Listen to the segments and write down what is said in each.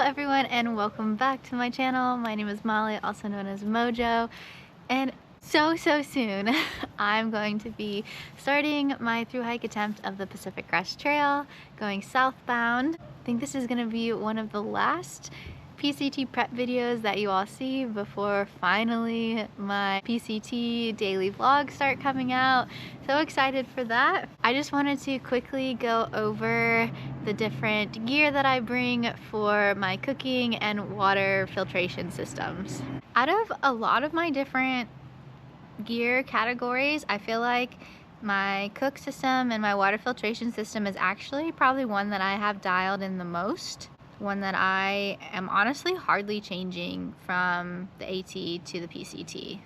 everyone and welcome back to my channel. My name is Molly, also known as Mojo, and so soon I'm going to be starting my through hike attempt of the Pacific Crest Trail going southbound. I think this is going to be one of the last PCT prep videos that you all see before finally my PCT daily vlogs start coming out. So excited for that. I just wanted to quickly go over the different gear that I bring for my cooking and water filtration systems. Out of a lot of my different gear categories, I feel like my cook system and my water filtration system is actually probably one that I have dialed in the most. One that I am honestly hardly changing from the AT to the PCT.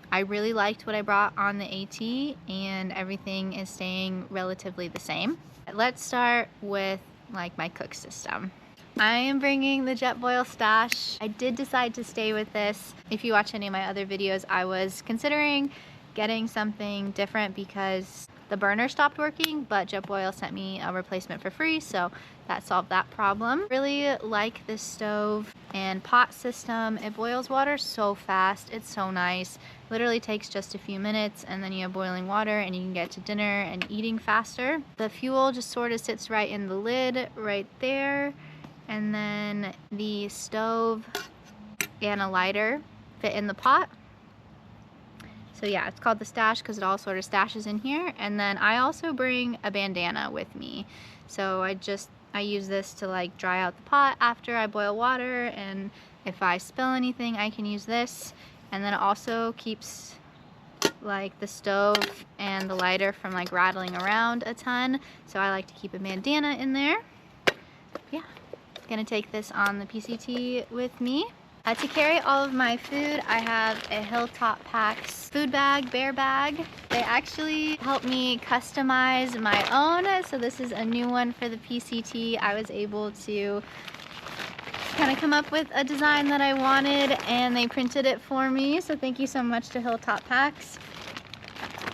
I really liked what I brought on the AT and everything is staying relatively the same. Let's start with like my cook system. I am bringing the Jetboil stash. I did decide to stay with this. If you watch any of my other videos, I was considering getting something different because the burner stopped working, but Jetboil sent me a replacement for free, so that solved that problem. Really like this stove and pot system. It boils water so fast. It's so nice. Literally takes just a few minutes and then you have boiling water and you can get to dinner and eating faster. The fuel just sort of sits right in the lid right there, and then the stove and a lighter fit in the pot. So yeah, it's called the stash because it all sort of stashes in here. And then I also bring a bandana with me. So I use this to like dry out the pot after I boil water, and if I spill anything I can use this. And then it also keeps like the stove and the lighter from like rattling around a ton. So I like to keep a bandana in there. Yeah, gonna take this on the PCT with me. To carry all of my food, I have a Hilltop Packs food bag, bear bag. They actually helped me customize my own, so this is a new one for the PCT. I was able to kind of come up with a design that I wanted and they printed it for me, so thank you so much to Hilltop Packs.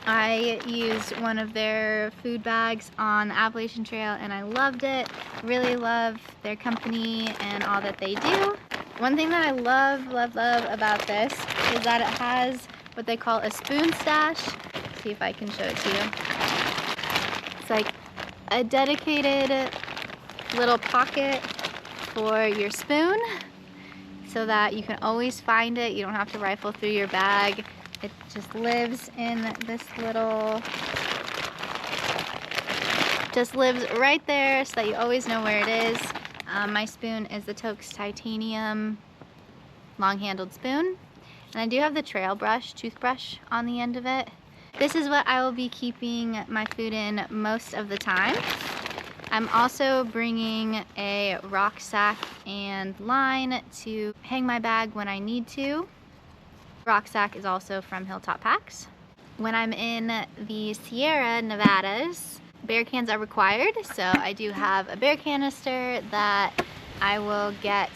I used one of their food bags on the Appalachian Trail and I loved it. Really love their company and all that they do. One thing that I love about this is that it has what they call a spoon stash. Let's see if I can show it to you. It's like a dedicated little pocket for your spoon so that you can always find it. You don't have to rifle through your bag. It just lives in this little, just lives right there so that you always know where it is. My spoon is the Tokes Titanium long-handled spoon, and I do have the trail brush, toothbrush on the end of it. This is what I will be keeping my food in most of the time. I'm also bringing a rucksack and line to hang my bag when I need to. Rucksack is also from Hilltop Packs. When I'm in the Sierra Nevadas, bear cans are required, so I do have a bear canister that I will get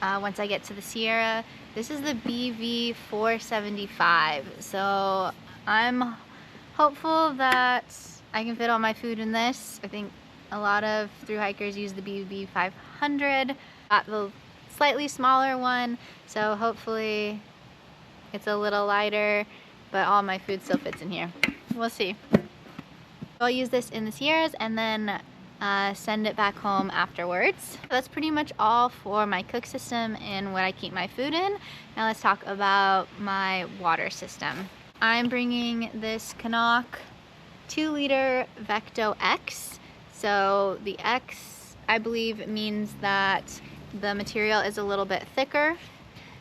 once I get to the Sierra. This is the BV 475, so I'm hopeful that I can fit all my food in this. I think a lot of thru hikers use the BV 500, got the slightly smaller one, so hopefully it's a little lighter, but all my food still fits in here. We'll see. I'll use this in the Sierras and then send it back home afterwards. That's pretty much all for my cook system and what I keep my food in. Now let's talk about my water system. I'm bringing this Canuck 2-liter Vecto X. So the X, I believe, means that the material is a little bit thicker.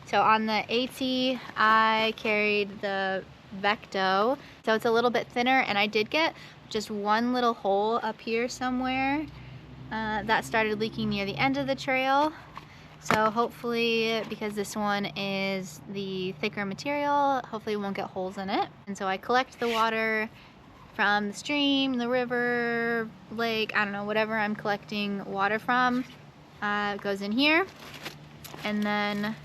So on the AT, I carried the Vecto, so it's a little bit thinner, and I did get just one little hole up here somewhere that started leaking near the end of the trail. So hopefully, because this one is the thicker material, hopefully it won't get holes in it. And so I collect the water from the stream, the river, lake, I don't know, whatever I'm collecting water from, goes in here. And then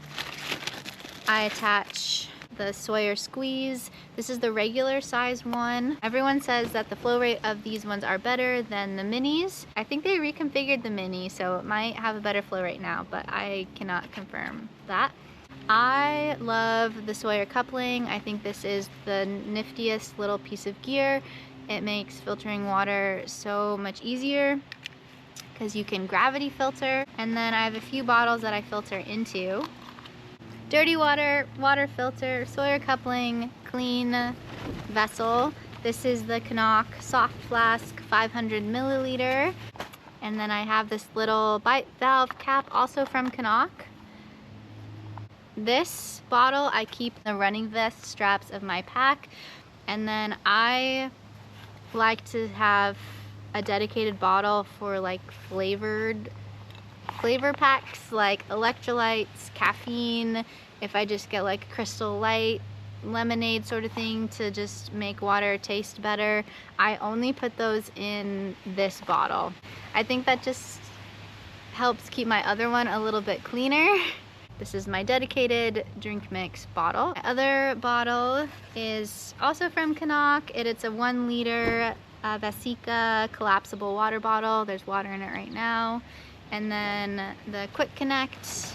I attach the Sawyer squeeze This is the regular size one. Everyone says that the flow rate of these ones are better than the minis. I think they reconfigured the mini, so it might have a better flow rate now, but I cannot confirm that. I love the Sawyer coupling. I think this is the niftiest little piece of gear. It makes filtering water so much easier because you can gravity filter. And then I have a few bottles that I filter into. Dirty water, water filter, Sawyer coupling, clean vessel. This is the Knock soft flask 500 milliliter. And then I have this little bite valve cap also from Knock. This bottle I keep the running vest straps of my pack, and then I like to have a dedicated bottle for like flavor packs like electrolytes, caffeine, if I just get like Crystal Light, lemonade sort of thing to just make water taste better. I only put those in this bottle. I think that just helps keep my other one a little bit cleaner. This is my dedicated drink mix bottle. My other bottle is also from Knock. It's a 1 liter Vesica collapsible water bottle. There's water in it right now. And then the Quick Connect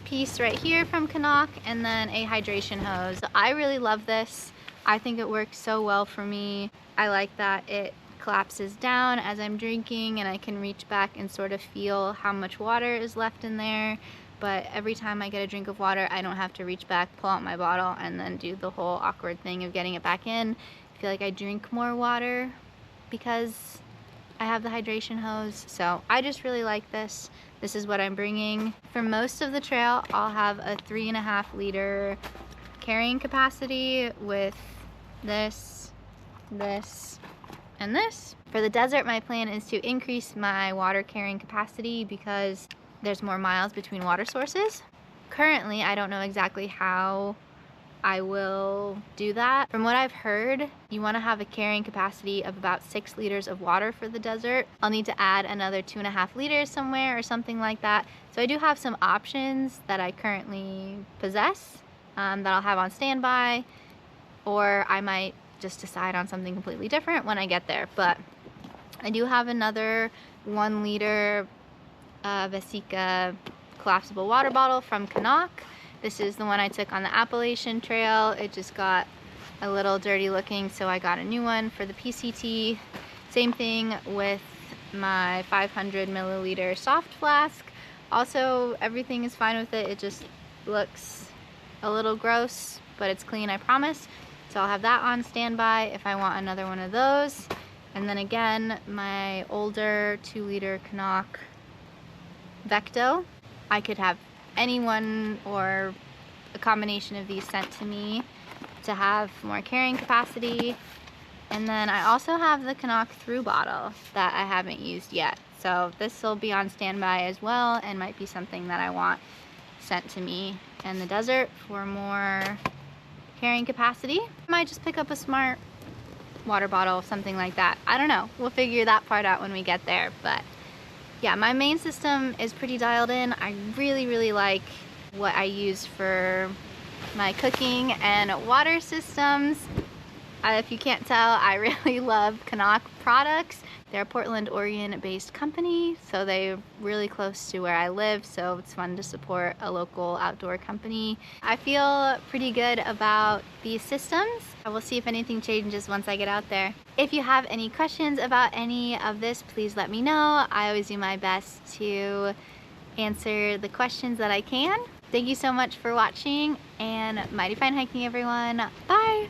piece right here from Knock, and then a hydration hose. So I really love this. I think it works so well for me. I like that it collapses down as I'm drinking, and I can reach back and sort of feel how much water is left in there. But every time I get a drink of water, I don't have to reach back, pull out my bottle, and then do the whole awkward thing of getting it back in. I feel like I drink more water because I have the hydration hose. So I just really like this. This is what I'm bringing. For most of the trail, I'll have a 3.5 liter carrying capacity with this, and this. For the desert, my plan is to increase my water carrying capacity because there's more miles between water sources. Currently, I don't know exactly how I will do that. From what I've heard, you want to have a carrying capacity of about 6 liters of water for the desert. I'll need to add another 2.5 liters somewhere or something like that. So I do have some options that I currently possess that I'll have on standby, or I might just decide on something completely different when I get there. But I do have another 1 liter Vesica collapsible water bottle from Knock. This is the one I took on the Appalachian Trail. It just got a little dirty looking, so I got a new one for the PCT. Same thing with my 500 milliliter soft flask. Also, everything is fine with it. It just looks a little gross, but it's clean, I promise. So I'll have that on standby if I want another one of those. And then again, my older 2 liter Knock Vecto. I could have anyone or a combination of these sent to me to have more carrying capacity. And then I also have the Knock through bottle that I haven't used yet. So this will be on standby as well, and might be something that I want sent to me in the desert for more carrying capacity. I might just pick up a smart water bottle, something like that. I don't know. We'll figure that part out when we get there. But yeah, my main system is pretty dialed in. I really like what I use for my cooking and water systems. If you can't tell, I really love Knock products. They're a Portland, Oregon based company, so they're really close to where I live, so it's fun to support a local outdoor company. I feel pretty good about these systems. I will see if anything changes once I get out there. If you have any questions about any of this, please let me know. I always do my best to answer the questions that I can. Thank you so much for watching, and mighty fine hiking, everyone. Bye!